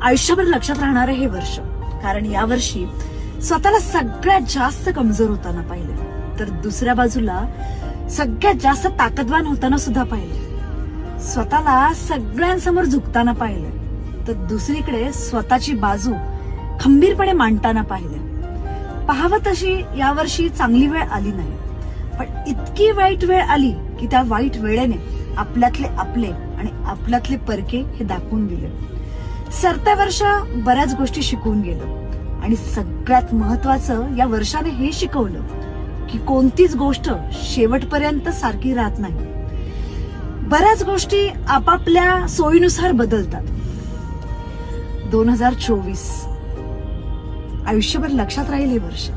आयुष्यभर लक्षात राहणारं हे वर्ष. कारण या वर्षी स्वतःला सगळ्यात जास्त कमजोर होताना पाहिलं, तर दुसऱ्या बाजूला सगळ्यात जास्त ताकदवान होताना सुद्धा पाहिलं. स्वतःला सगळ्यांसमोर झुकताना पाहिलं, तर दुसरीकडे स्वतःची बाजू खंबीरपणे मांडताना पाहिलं. पाहावं तशी यावर्षी चांगली वेळ आली नाही, पण इतकी वाईट वेळ आली की त्या वाईट वेळेने आपल्यातले आपले आणि आपल्यातले परके हे दाखवून दिले. सरत्या वर्ष बऱ्याच गोष्टी शिकवून गेलं आणि सगळ्यात महत्वाचं या वर्षाने हे शिकवलं की कोणतीच गोष्ट शेवटपर्यंत सारखी राहत नाही. बऱ्याच गोष्टी आपापल्या सोयीनुसार बदलतात. 2024 आयुष्यभर लक्षात राहील हे वर्ष.